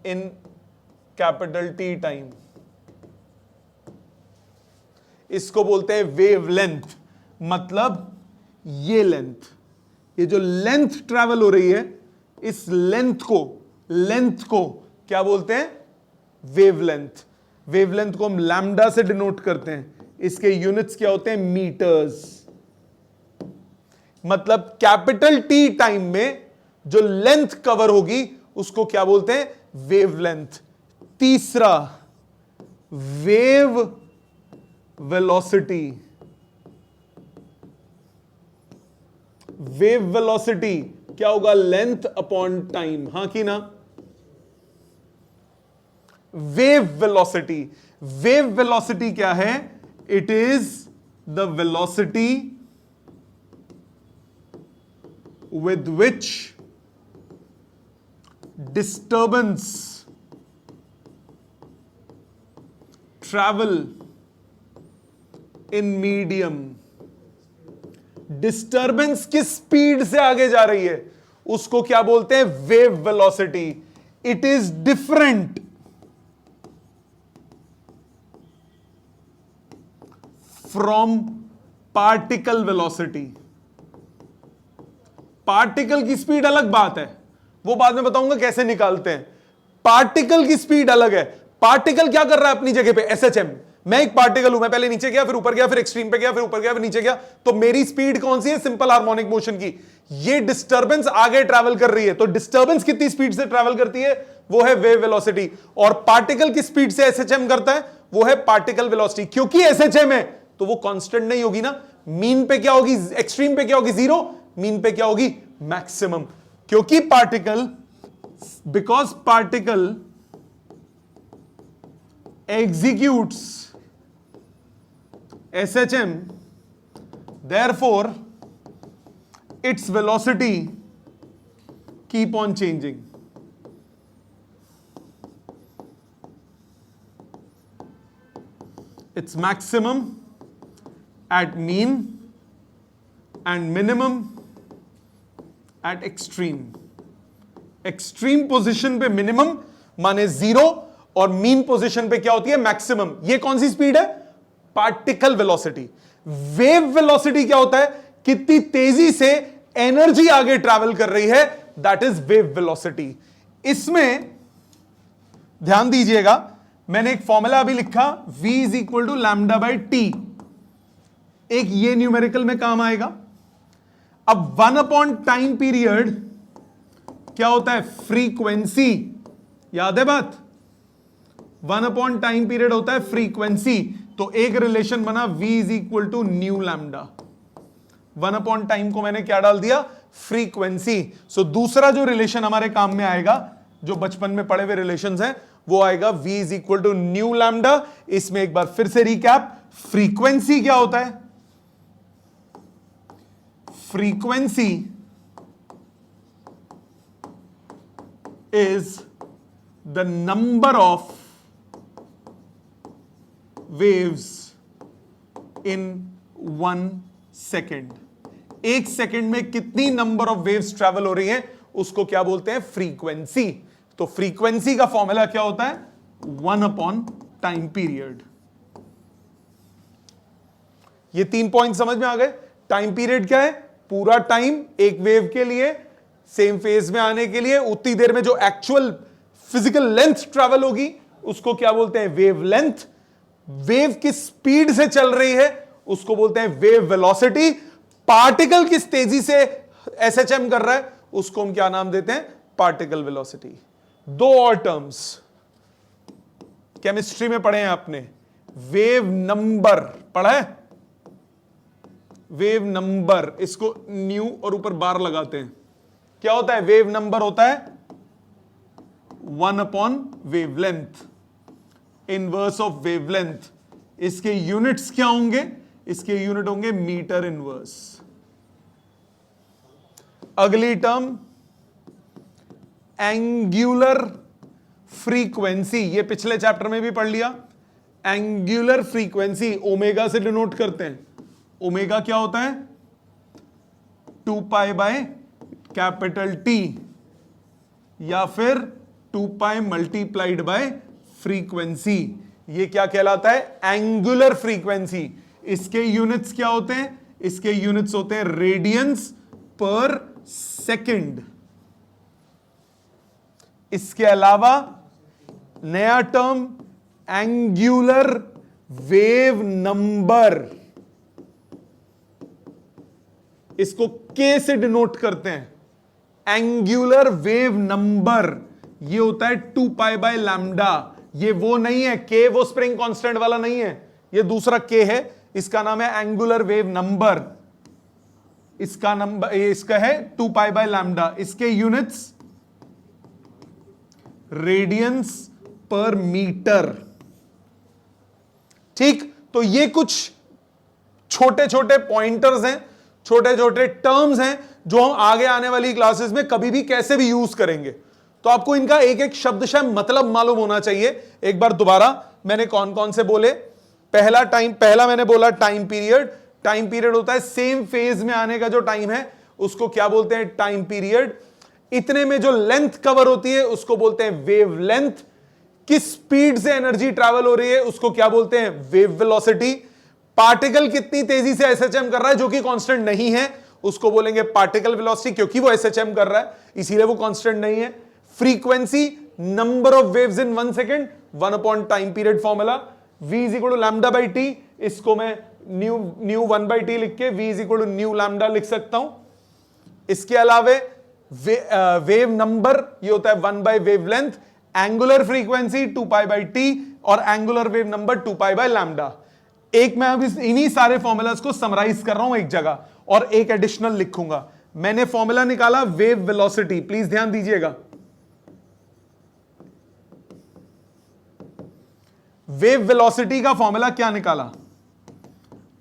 in capital T time. इसको बोलते हैं वेवलेंथ। मतलब ये लेंथ, ये जो लेंथ ट्रैवल हो रही है, इस लेंथ को क्या बोलते हैं? वेवलेंथ। वेवलेंथ को हम लैम्डा से डिनोट करते हैं। इसके यूनिट्स क्या होते हैं? मीटर्स। मतलब कैपिटल टी टाइम में जो लेंथ कवर होगी उसको क्या बोलते हैं? वेवलेंथ। तीसरा, वेव वेलोसिटी। वेव वेलोसिटी क्या होगा? Length upon time. हां कि ना? वेव वेलोसिटी, वेव वेलोसिटी क्या है? It is the velocity with which disturbance travel in medium। Disturbance किस स्पीड से आगे जा रही है उसको क्या बोलते हैं? Wave velocity. It is different from particle velocity. Particle की स्पीड अलग बात है, वो बाद में बताऊंगा कैसे निकालते हैं। पार्टिकल की स्पीड अलग है। पार्टिकल क्या कर रहा है अपनी जगह पे? एसएचएम। मैं एक पार्टिकल हूं, मैं पहले नीचे गया, फिर ऊपर गया, फिर एक्सट्रीम पे गया, फिर ऊपर गया, फिर नीचे गया, तो मेरी स्पीड कौन सी है? सिंपल हार्मोनिक मोशन की। ये डिस्टर्बेंस आगे ट्रैवल कर रही है, तो डिस्टर्बेंस कितनी स्पीड से ट्रैवल करती है? वो है वेव वेलोसिटी। और पार्टिकल की स्पीड से एसएचएम करता है, वो है पार्टिकल वेलोसिटी। क्योंकि एसएचएम है तो वो कांस्टेंट नहीं होगी ना। मीन पे क्या होगी? एक्सट्रीम पे क्या होगी? 0। मीन पे क्या होगी? मैक्सिमम। क्योंकि particle, because particle executes SHM, therefore its velocity keep on changing. Its maximum at mean and minimum at extreme. Extreme position पे मिनिमम माने 0 और मीन पोजीशन पे क्या होती है? मैक्सिमम। ये कौन सी स्पीड है? Particle velocity. वेव वेलोसिटी क्या होता है? कितनी तेजी से एनर्जी आगे ट्रैवल कर रही है, दैट इज वेव वेलोसिटी। इसमें ध्यान दीजिएगा, मैंने एक फॉर्मूला अभी लिखा, v is equal to lambda by T. एक ये न्यूमेरिकल में काम आएगा। अब 1 अपॉन टाइम पीरियड क्या होता है? फ्रीक्वेंसी। याद है बात? 1 अपॉन टाइम पीरियड होता है फ्रीक्वेंसी। तो एक रिलेशन बना v is equal to nu lambda. 1 upon time को मैंने क्या डाल दिया? फ्रीक्वेंसी। सो दूसरा जो रिलेशन हमारे काम में आएगा, जो बचपन में पढ़े हुए रिलेशंस हैं, वो आएगा v is equal to nu lambda. इसमें एक बार फिर से रिकैप, फ्रीक्वेंसी क्या होता है? Frequency is the number of waves in 1 second. एक सेकेंड में कितनी नंबर ऑफ वेव्स ट्रैवल हो रही हैं, उसको क्या बोलते हैं? फ्रीक्वेंसी। तो फ्रीक्वेंसी का फॉर्मूला क्या होता है? 1 अपॉन टाइम पीरियड। ये 3 पॉइंट समझ में आ गए। टाइम पीरियड क्या है? पूरा टाइम एक वेव के लिए सेम फेज में आने के लिए उतनी देर में जो एक्चुअल फिजिकल लेंथ ट्रैवल होगी, उसको क्या बोलते हैं? Wave length. वेव किस स्पीड से चल रही है, उसको बोलते हैं वेव वेलोसिटी। पार्टिकल किस तेजी से एसएचएम कर रहा है, उसको हम क्या नाम देते हैं? Particle velocity. 2 और टर्म्स केमिस्ट्री में पढ़े हैं आपने। वेव नंबर पढ़ा है? वेव नंबर, इसको न्यू और ऊपर बार लगाते हैं। क्या होता है? वेव नंबर होता है 1 upon wavelength, inverse of wavelength. इसके यूनिट्स क्या होंगे? इसके यूनिट होंगे मीटर इनवर्स। अगली टर्म एंगुलर फ्रीक्वेंसी, ये पिछले चैप्टर में भी पढ़ लिया। एंगुलर फ्रीक्वेंसी ओमेगा से डिनोट करते हैं। ओमेगा क्या होता है? 2 पाई बाय कैपिटल टी, या फिर 2 पाई मल्टीप्लाइड बाय फ्रीक्वेंसी। ये क्या कहलाता है? Angular frequency. इसके यूनिट्स क्या होते हैं? इसके यूनिट्स होते हैं रेडियंस पर सेकंड। इसके अलावा नया टर्म एंगुलर वेव नंबर, इसको के से डिनोट करते हैं। एंगुलर वेव नंबर ये होता है 2 पाई बाय लैम्डा। ये वो नहीं है के, वो स्प्रिंग कांस्टेंट वाला नहीं है, ये दूसरा के है। इसका नाम है एंगुलर वेव नंबर। इसका नंबर, इसका है 2 पाई बाय लैम्डा। इसके यूनिट्स रेडियंस पर मीटर। ठीक, तो ये कुछ छोटे छोटे पॉइंटर्स हैं, छोटे छोटे टर्म्स हैं, जो हम आगे आने वाली क्लासेस में कभी भी कैसे भी यूज करेंगे। तो आपको इनका एक एक शब्दशः मतलब मालूम होना चाहिए। एक बार दोबारा मैंने कौन कौन से बोले। पहला मैंने बोला टाइम पीरियड। टाइम पीरियड होता है सेम फेज में आने का जो टाइम है, उसको क्या बोलते हैं? Time period. इतने में जो लेंथ कवर होती है उसको बोलते हैं वेव लेंथ। किस स्पीड से एनर्जी ट्रैवल हो रही है उसको क्या बोलते हैं? Wave velocity. पार्टिकल कितनी तेजी से एसएचएम कर रहा है जो कि कांस्टेंट नहीं है, उसको बोलेंगे पार्टिकल वेलोसिटी, क्योंकि वो एसएचएम कर रहा है इसीलिए वो कांस्टेंट नहीं है। Frequency, number of waves in 1 second, 1 upon time period formula. v is equal to lambda by T, इसको मैं न्यू 1 बाई टी लिख के v is equal to nu lambda लिख सकता हूं। इसके अलावे वेव नंबर ये होता है 1 by wavelength, angular frequency 2 pi by T, और angular wave number 2 pi by lambda. एक मैं अभी इन्हीं सारे फॉर्मूलाज को समराइज कर रहा हूं एक जगह, और एक एडिशनल लिखूंगा। मैंने फॉर्मूला निकाला वेव वेलोसिटी, प्लीज ध्यान दीजिएगा। वेव वेलोसिटी का फॉर्मूला क्या निकाला?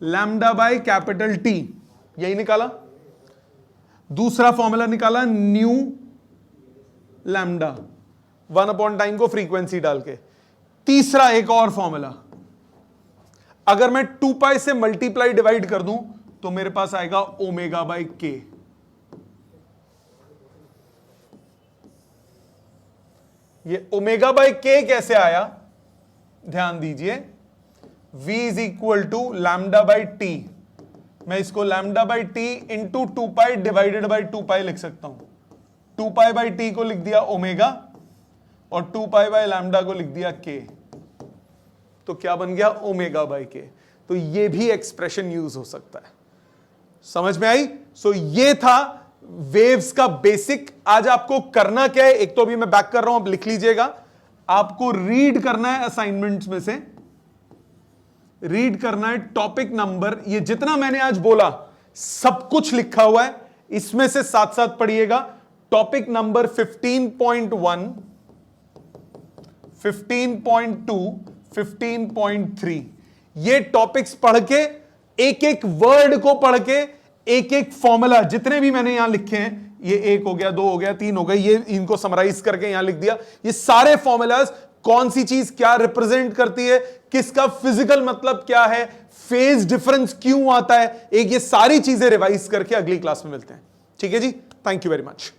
लैम्डा बाय कैपिटल टी, यही निकाला। दूसरा फॉर्मूला निकाला न्यू लैम्डा, 1/टाइम को फ्रीक्वेंसी डाल के। तीसरा एक और फॉर्मूला, अगर मैं 2 पाई से मल्टीप्लाई डिवाइड कर दूं तो मेरे पास आएगा ओमेगा बाई के। ये ओमेगा बाई के कैसे आया, ध्यान दीजिए। v is equal to lambda by T, मैं इसको lambda by T into 2 pi divided by 2 pi लिख सकता हूं। 2 पाई बाई टी को लिख दिया ओमेगा और 2 पाई बाई लैम्डा को लिख दिया के, तो क्या बन गया ओमेगा बाई के। तो ये भी एक्सप्रेशन यूज हो सकता है, समझ में आई। सो ये था वेव्स का बेसिक। आज आपको करना क्या है, एक तो अभी मैं बैक कर रहा हूं, आप लिख लीजिएगा। आपको रीड करना है असाइनमेंट्स में से, रीड करना है टॉपिक नंबर, ये जितना मैंने आज बोला सब कुछ लिखा हुआ है, इसमें से साथ साथ पढ़िएगा। टॉपिक नंबर 15.1, 15.2, 15.3, ये टॉपिक्स पढ़ के, एक एक वर्ड को पढ़ के, एक एक फॉर्मूला जितने भी मैंने यहां लिखे हैं, ये 1 हो गया, 2 हो गया, 3 हो गए, ये इनको समराइज करके यहां लिख दिया। ये सारे फॉर्मूलाज कौन सी चीज क्या रिप्रेजेंट करती है, किसका फिजिकल मतलब क्या है, फेज डिफरेंस क्यों आता है, एक ये सारी चीजें रिवाइज करके अगली क्लास में मिलते हैं। ठीक है जी, थैंक यू वेरी मच।